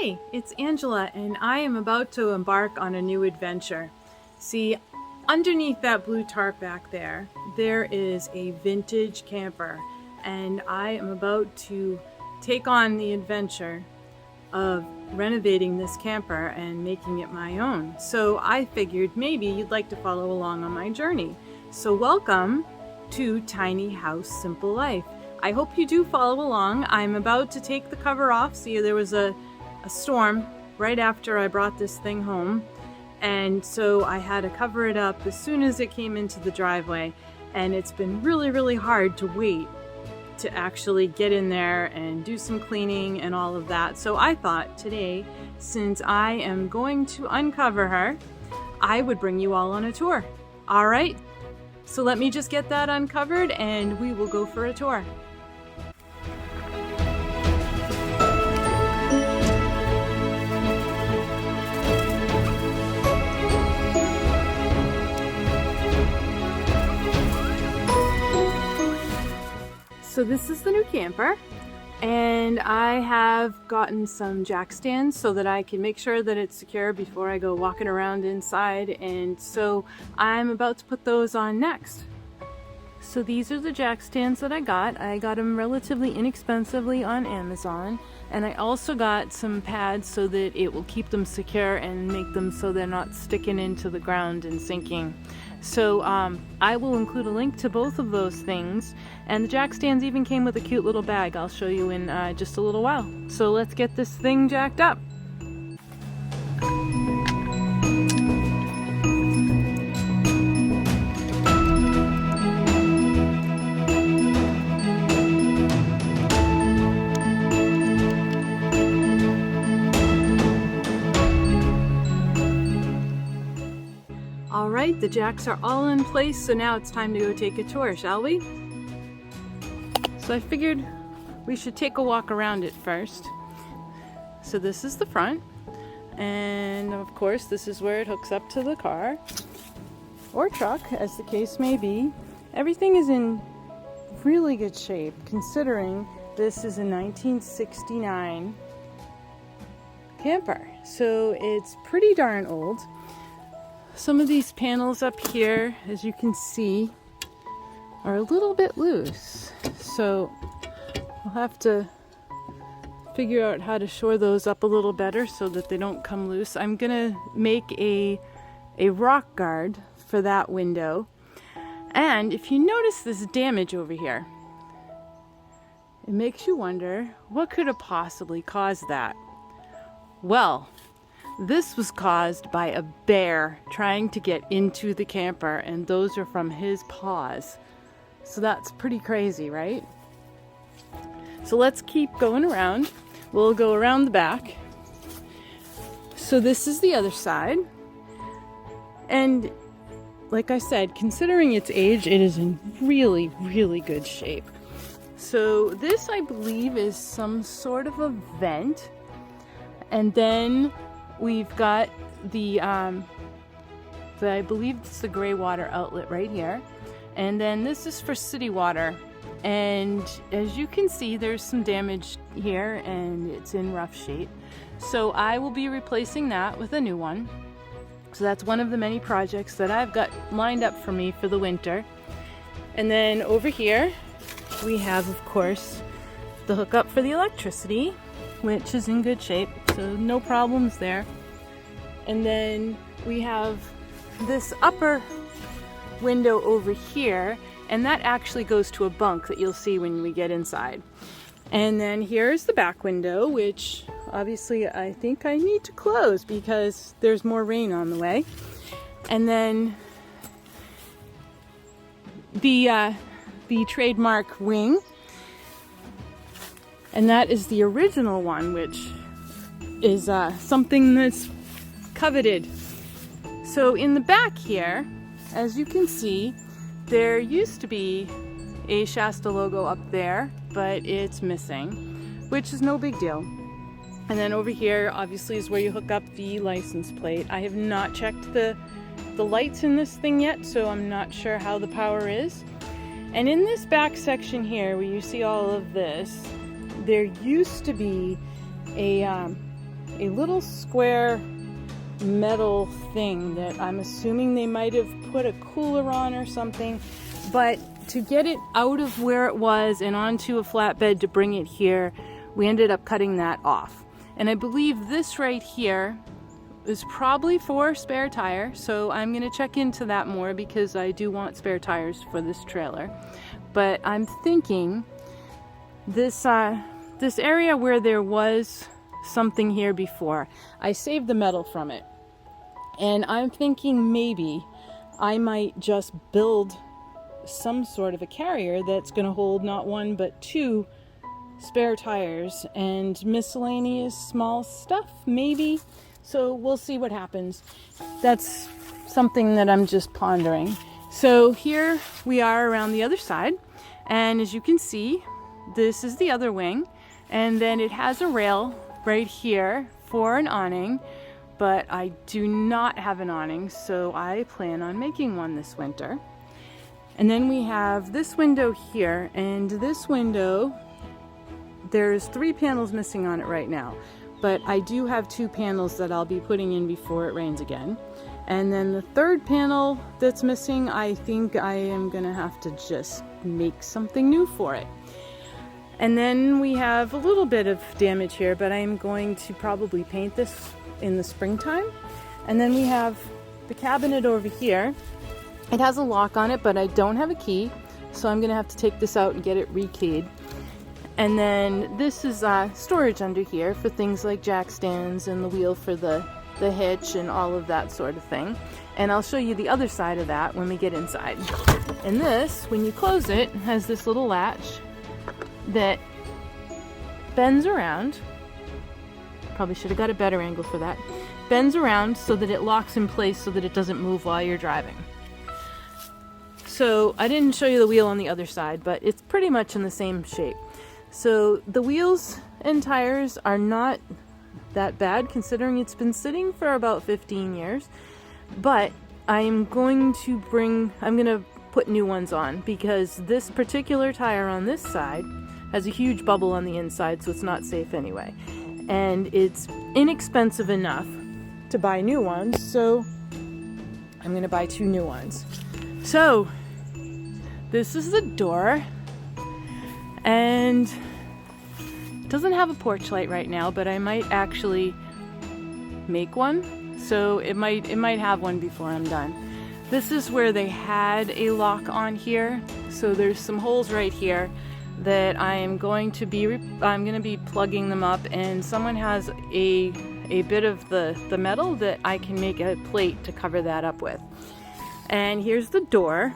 Hey, it's Angela, and I am about to embark on a new adventure. See, underneath that blue tarp back there, there is a vintage camper, and I am about to take on the adventure of renovating this camper and making it my own. So I figured maybe you'd like to follow along on my journey. So welcome to Tiny House Simple Life. I hope you do follow along. I'm about to take the cover off. See, there was a storm right after I brought this thing home, and so I had to cover it up as soon as it came into the driveway, and it's been really hard to wait to actually get in there and do some cleaning and all of that. So I thought today, since I am going to uncover her, I would bring you all on a tour. All right, so let me just get that uncovered and we will go for a tour. So this is the new camper, and I have gotten some Jackstands so that I can make sure that it's secure before I go walking around inside, and so I'm about to put those on next. So these are the Jackstands that I got. I got them relatively inexpensively on Amazon, and I also got some pads so that it will keep them secure and make them so they're not sticking into the ground and sinking. So I will include a link to both of those things, and the Jackstands even came with a cute little bag I'll show you in just a little while. So let's get this thing jacked up. Alright, the jacks are all in place, so now it's time to go take a tour, shall we? So I figured we should take a walk around it first. So this is the front, and of course this is where it hooks up to the car, or truck, as the case may be. Everything is in really good shape, considering this is a 1969 camper. So it's pretty darn old. Some of these panels up here, as you can see, are a little bit loose. So I'll have to figure out how to shore those up a little better so that they don't come loose. I'm gonna make a rock guard for that window. And if you notice this damage over here, it makes you wonder, what could have possibly caused that? Well, this was caused by a bear trying to get into the camper, and those are from his paws. So that's pretty crazy, right? So let's keep going around. We'll go around the back. So this is the other side. And like I said, considering its age, it is in really good shape. So this, I believe, is some sort of a vent. And then we've got I believe it's the gray water outlet right here. And then this is for city water. And as you can see, there's some damage here and it's in rough shape. So I will be replacing that with a new one. So that's one of the many projects that I've got lined up for me for the winter. And then over here, we have, of course, the hookup for the electricity, which is in good shape, so no problems there. And then we have this upper window over here, and that actually goes to a bunk that you'll see when we get inside. And then here's the back window, which obviously I think I need to close because there's more rain on the way. And then the trademark wing, and that is the original one, which is something that's coveted. So in the back here, as you can see, there used to be a Shasta logo up there, but it's missing, which is no big deal. And then over here, obviously, is where you hook up the license plate. I have not checked the lights in this thing yet, so I'm not sure how the power is. And in this back section here, where you see all of this, there used to be a a little square metal thing that I'm assuming they might have put a cooler on or something, but to get it out of where it was and onto a flatbed to bring it here, we ended up cutting that off. And I believe this right here is probably for spare tire, so I'm going to check into that more because I do want spare tires for this trailer. But I'm thinking this area where there was something here before, I saved the metal from it, and I'm thinking maybe I might just build some sort of a carrier that's going to hold not one but two spare tires and miscellaneous small stuff, maybe. So we'll see what happens. That's something that I'm just pondering. So here we are around the other side, and as you can see, this is the other wing, and then it has a rail right here for an awning, but I do not have an awning, so I plan on making one this winter. And then we have this window here, and this window, there's 3 panels missing on it right now. But I do have 2 panels that I'll be putting in before it rains again. And then the 3rd panel that's missing, I think I am gonna have to just make something new for it. And then we have a little bit of damage here, but I'm going to probably paint this in the springtime. And then we have the cabinet over here. It has a lock on it, but I don't have a key, so I'm gonna have to take this out and get it rekeyed. And then this is storage under here for things like Jackstands and the wheel for the hitch and all of that sort of thing. And I'll show you the other side of that when we get inside. And this, when you close it, has this little latch that bends around. Probably should have got a better angle for that. Bends around so that it locks in place so that it doesn't move while you're driving. So I didn't show you the wheel on the other side, but it's pretty much in the same shape. So the wheels and tires are not that bad considering it's been sitting for about 15 years, but I'm going to put new ones on because this particular tire on this side has a huge bubble on the inside, so it's not safe anyway. And it's inexpensive enough to buy new ones, so I'm gonna buy 2 new ones. So this is the door. And it doesn't have a porch light right now, but I might actually make one. So it might have one before I'm done. This is where they had a lock on here. So there's some holes right here that I'm going to be plugging them up, and someone has a bit of the metal that I can make a plate to cover that up with. And here's the door.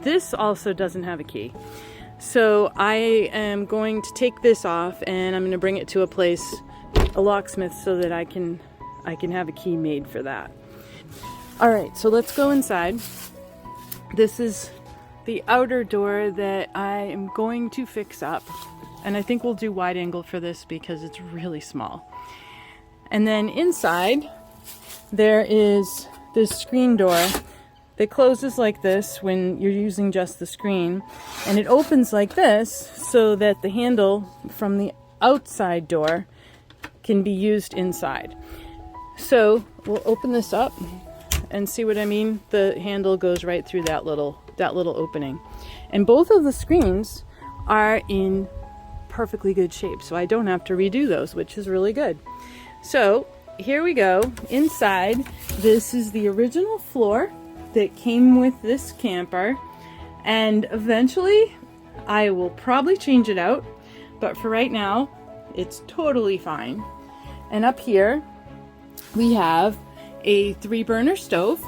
This also doesn't have a key. So I am going to take this off and I'm going to bring it to a locksmith so that I can have a key made for that. All right, so let's go inside. This is the outer door that I am going to fix up. And I think we'll do wide angle for this because it's really small. And then inside, there is this screen door that closes like this when you're using just the screen, and it opens like this so that the handle from the outside door can be used inside. So we'll open this up and see what I mean. The handle goes right through that little opening, and both of the screens are in perfectly good shape, so I don't have to redo those, which is really good. So here we go inside. This is the original floor that came with this camper, and eventually I will probably change it out, but for right now it's totally fine. And up here we have a 3-burner stove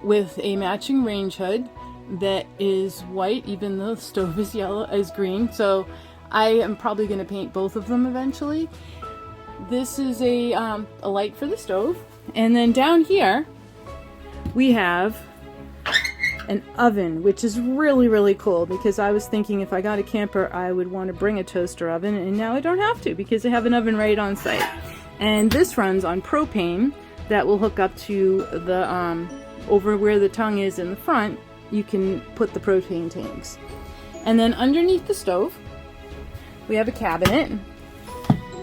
with a matching range hood that is white, even though the stove is green, so I am probably going to paint both of them eventually. This is a light for the stove, and then down here we have an oven, which is really, really cool because I was thinking if I got a camper I would want to bring a toaster oven, and now I don't have to because I have an oven right on site. And this runs on propane that will hook up to the over where the tongue is in the front. You can put the propane tanks. And then underneath the stove we have a cabinet,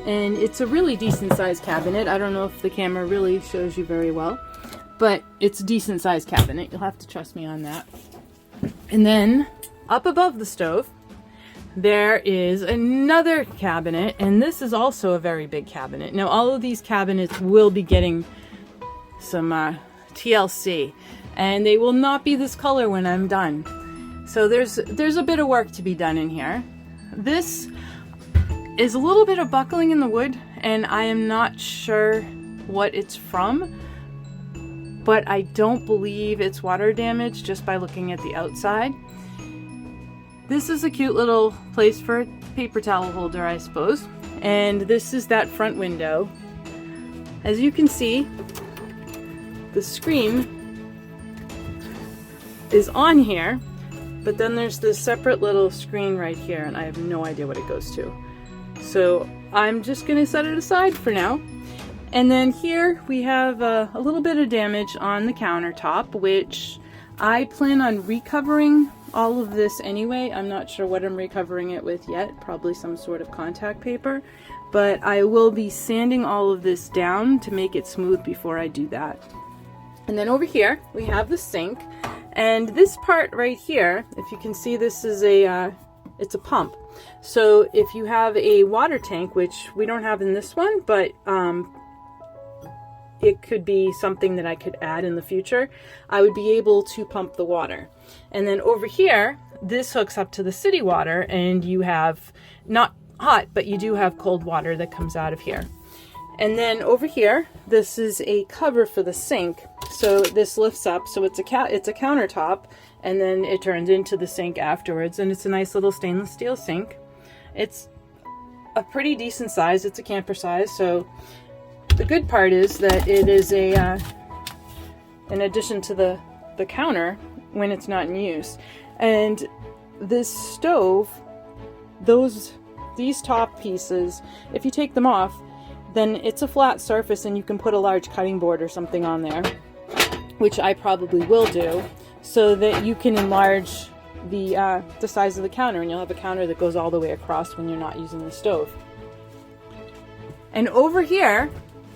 and it's a really decent sized cabinet. I don't know if the camera really shows you very well, but it's a decent sized cabinet. You'll have to trust me on that. And then up above the stove, there is another cabinet, and this is also a very big cabinet. Now, all of these cabinets will be getting some TLC, and they will not be this color when I'm done. So there's a bit of work to be done in here. This is a little bit of buckling in the wood, and I am not sure what it's from, but I don't believe it's water damage just by looking at the outside. This is a cute little place for a paper towel holder, I suppose. And this is that front window. As you can see, the screen is on here, but then there's this separate little screen right here, and I have no idea what it goes to. So I'm just gonna set it aside for now. And then here we have a little bit of damage on the countertop, which I plan on recovering all of this anyway. I'm not sure what I'm recovering it with yet, probably some sort of contact paper, but I will be sanding all of this down to make it smooth before I do that. And then over here we have the sink, and this part right here, if you can see, this is it's a pump. So if you have a water tank, which we don't have in this one, but it could be something that I could add in the future, I would be able to pump the water. And then over here, this hooks up to the city water, and you have not hot, but you do have cold water that comes out of here. And then over here, this is a cover for the sink. So this lifts up, so it's a countertop, and then it turns into the sink afterwards, and it's a nice little stainless steel sink. It's a pretty decent size. It's a camper size, so the good part is that it is in addition to the counter when it's not in use. And this stove, these top pieces, if you take them off, then it's a flat surface, and you can put a large cutting board or something on there, which I probably will do, so that you can enlarge the size of the counter, and you'll have a counter that goes all the way across when you're not using the stove. And over here,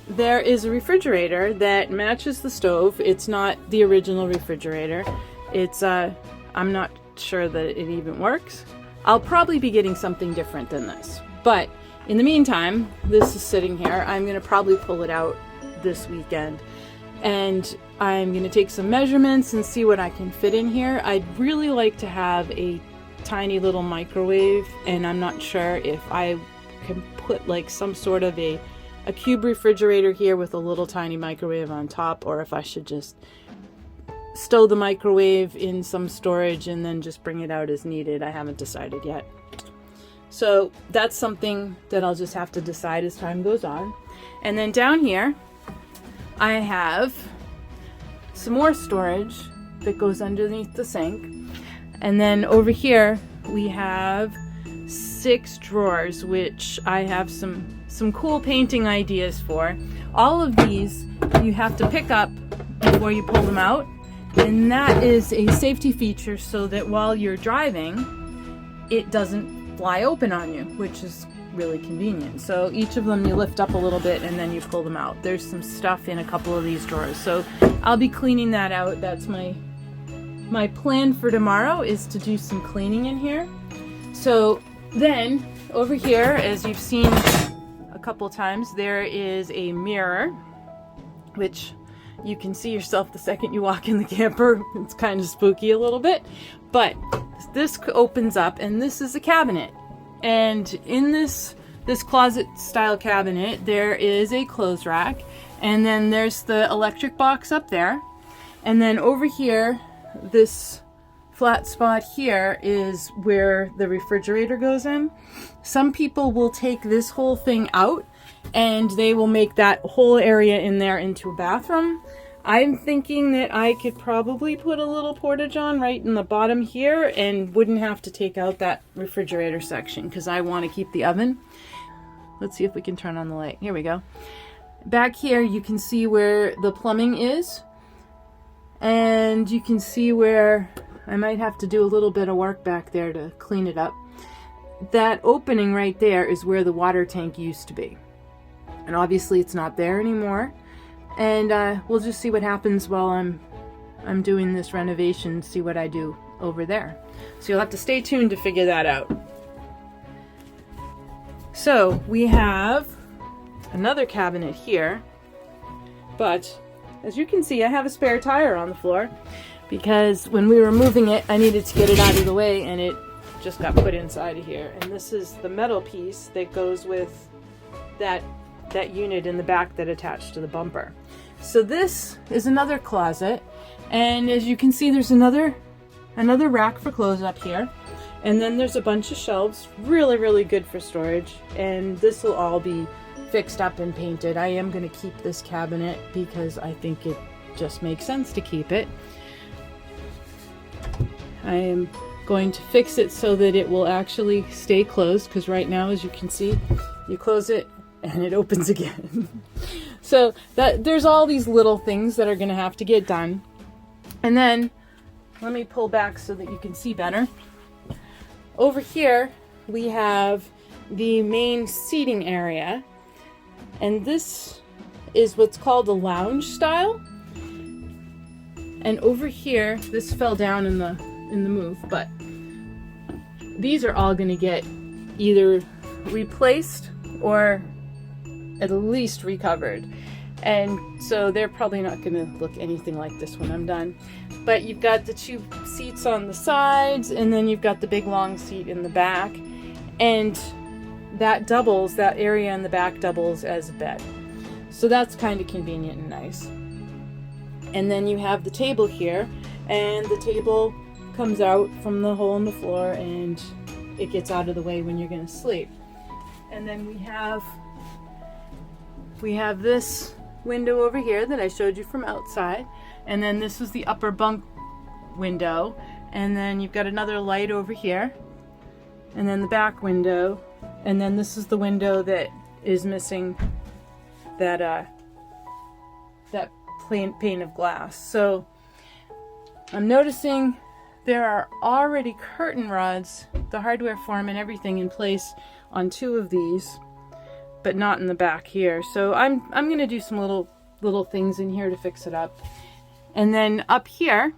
there is a refrigerator that matches the stove. It's not the original refrigerator. It's I'm not sure that it even works. I'll probably be getting something different than this. But in the meantime, this is sitting here. I'm going to probably pull it out this weekend, and I'm going to take some measurements and see what I can fit in here. I'd really like to have a tiny little microwave, and I'm not sure if I can put like some sort of a cube refrigerator here with a little tiny microwave on top, or if I should just stow the microwave in some storage and then just bring it out as needed. I haven't decided yet. So that's something that I'll just have to decide as time goes on. And then down here, I have some more storage that goes underneath the sink. And then over here, we have 6 drawers, which I have some cool painting ideas for. All of these you have to pick up before you pull them out, and that is a safety feature so that while you're driving, it doesn't fly open on you, which is really convenient. So each of them you lift up a little bit and then you pull them out. There's some stuff in a couple of these drawers, so I'll be cleaning that out. That's my plan for tomorrow, is to do some cleaning in here. So then over here, as you've seen a couple times, there is a mirror, which you can see yourself the second you walk in the camper. It's kind of spooky a little bit, but this opens up, and this is a cabinet. And in this closet style cabinet, there is a clothes rack, and then there's the electric box up there. And then over here, this flat spot here is where the refrigerator goes in. Some people will take this whole thing out and they will make that whole area in there into a bathroom. I'm thinking that I could probably put a little porta-john right in the bottom here and wouldn't have to take out that refrigerator section because I want to keep the oven. Let's see if we can turn on the light. Here we go. Back here you can see where the plumbing is, and you can see where I might have to do a little bit of work back there to clean it up. that opening right there is where the water tank used to be. And obviously it's not there anymore. And we'll just see what happens while I'm doing this renovation, see what I do over there. So you'll have to stay tuned to figure that out. So we have another cabinet here, but as you can see, I have a spare tire on the floor because when we were moving it, I needed to get it out of the way and it just got put inside of here. And this is the metal piece that goes with that unit in the back that attached to the bumper. So this is another closet, and as you can see, there's another rack for clothes up here, and then there's a bunch of shelves, really good for storage, and this will all be fixed up and painted. I am going to keep this cabinet because I think it just makes sense to keep it. I am going to fix it so that it will actually stay closed, because right now, as you can see, you close it and it opens again. So there's all these little things that are going to have to get done. And then let me pull back so that you can see better. Over here we have the main seating area, and this is what's called a lounge style. And over here, this fell down in the move, but these are all going to get either replaced or at least recovered. And so they're probably not going to look anything like this when I'm done. But you've got the two seats on the sides, and then you've got the big long seat in the back. And that area in the back doubles as a bed. So that's kind of convenient and nice. And then you have the table here, and the table comes out from the hole in the floor and it gets out of the way when you're going to sleep. And then we have this window over here that I showed you from outside, and then this is the upper bunk window, and then you've got another light over here, and then the back window, and then this is the window that is missing that pane of glass. So I'm noticing there are already curtain rods, the hardware form and everything in place on two of these, but not in the back here. So I'm going to do some little things in here to fix it up. And then up here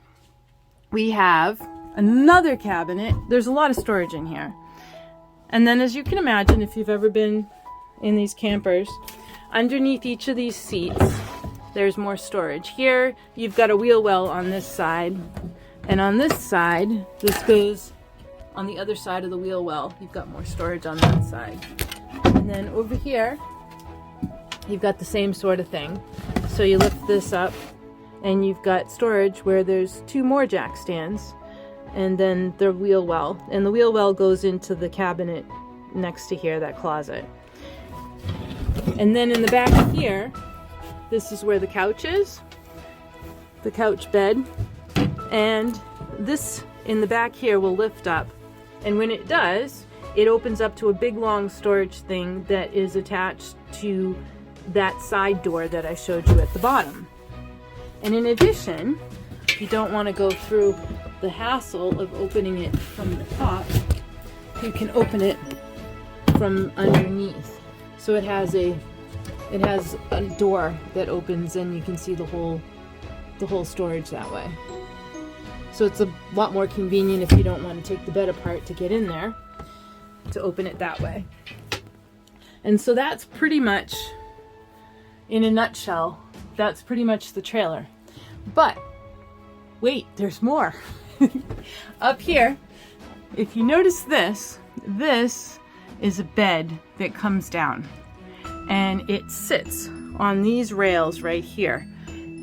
we have another cabinet. There's a lot of storage in here. And then, as you can imagine, if you've ever been in these campers, underneath each of these seats there's more storage. Here you've got a wheel well on this side, and on this side, this goes on the other side of the wheel well. You've got more storage on that side. And then over here, you've got the same sort of thing. So you lift this up, and you've got storage where there's two more jack stands, and then the wheel well. And the wheel well goes into the cabinet next to here, that closet. And then in the back here, this is where the couch is, the couch bed. And this in the back here will lift up. And when it does, it opens up to a big long storage thing that is attached to that side door that I showed you at the bottom. And in addition, if you don't want to go through the hassle of opening it from the top, you can open it from underneath. So it has a door that opens, and you can see the whole storage that way. So it's a lot more convenient if you don't want to take the bed apart to get in there, to open it that way. And so that's pretty much, in a nutshell, that's pretty much the trailer. But wait, there's more. Up here, if you notice this is a bed that comes down, and it sits on these rails right here,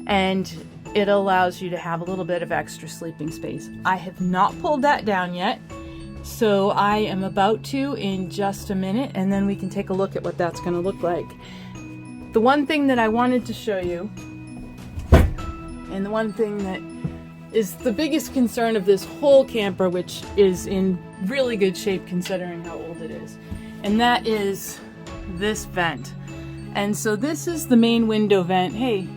and it allows you to have a little bit of extra sleeping space. I have not pulled that down yet, so I am about to in just a minute, and then we can take a look at what that's going to look like. The one thing that I wanted to show you, and the one thing that is the biggest concern of this whole camper, which is in really good shape considering how old it is, and that is this vent. And so this is the main window vent. Hey,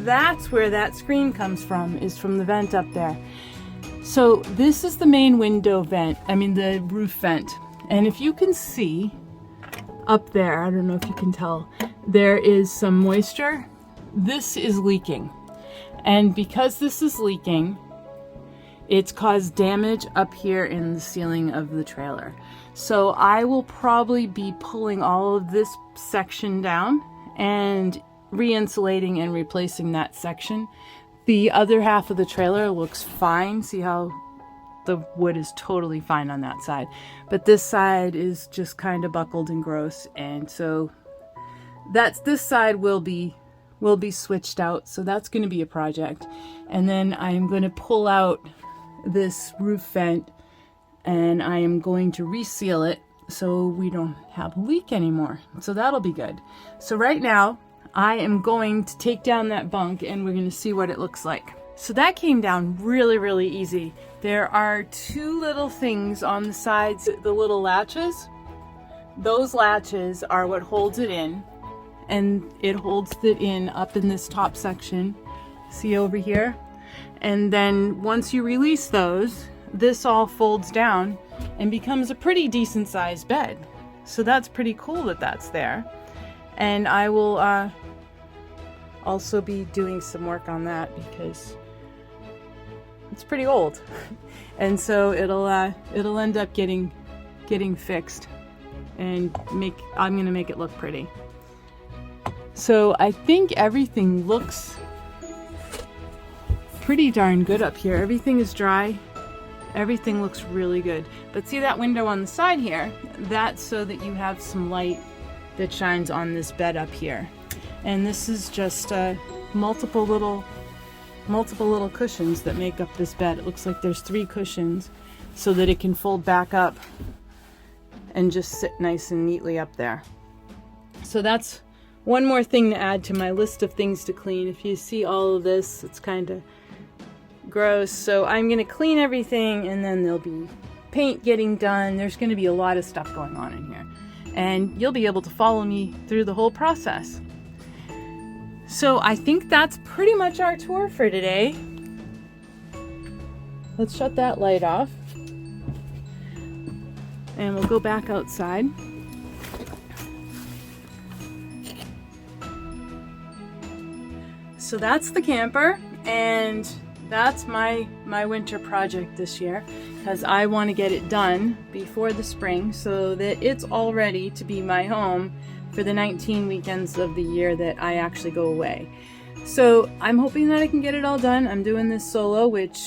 that's where that screen comes from, is from the vent up there. So this is the main window vent, the roof vent. And if you can see up there, I don't know if you can tell, there is some moisture. This is leaking. And because this is leaking, it's caused damage up here in the ceiling of the trailer. So I will probably be pulling all of this section down and re-insulating and replacing that section. The other half of the trailer looks fine. See how the wood is totally fine on that side. But this side is just kind of buckled and gross. And so this side will be switched out. So that's going to be a project. And then I'm going to pull out this roof vent and I am going to reseal it so we don't have a leak anymore. So that'll be good. So right now I am going to take down that bunk and we're going to see what it looks like. So that came down really, really easy. There are two little things on the sides, the little latches. Those latches are what holds it in, and it holds it in up in this top section. See over here? And then once you release those, this all folds down and becomes a pretty decent sized bed. So that's pretty cool that that's there. And I will also be doing some work on that because it's pretty old. And so it'll end up getting fixed and I'm gonna make it look pretty. So I think everything looks pretty darn good up here. Everything is dry. Everything looks really good. But see that window on the side here? That's so that you have some light that shines on this bed up here. And this is just multiple little cushions that make up this bed. It looks like there's 3 cushions so that it can fold back up and just sit nice and neatly up there. So that's one more thing to add to my list of things to clean. If you see all of this, it's kind of gross. So I'm going to clean everything and then there'll be paint getting done. There's going to be a lot of stuff going on in here. And you'll be able to follow me through the whole process. So I think that's pretty much our tour for today. Let's shut that light off. And we'll go back outside. So that's the camper, and that's my winter project this year, because I want to get it done before the spring so that it's all ready to be my home for the 19 weekends of the year that I actually go away. So I'm hoping that I can get it all done. I'm doing this solo, which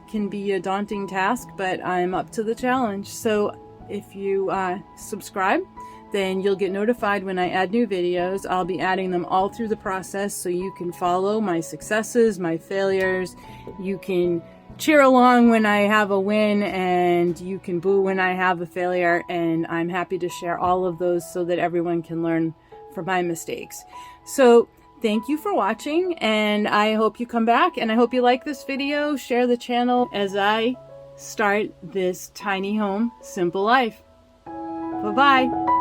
can be a daunting task, but I'm up to the challenge. So if you subscribe, then you'll get notified when I add new videos. I'll be adding them all through the process so you can follow my successes, my failures. You can cheer along when I have a win, and you can boo when I have a failure, and I'm happy to share all of those so that everyone can learn from my mistakes. So thank you for watching, and I hope you come back, and I hope you like this video. Share the channel as I start this tiny home, simple life. Bye-bye.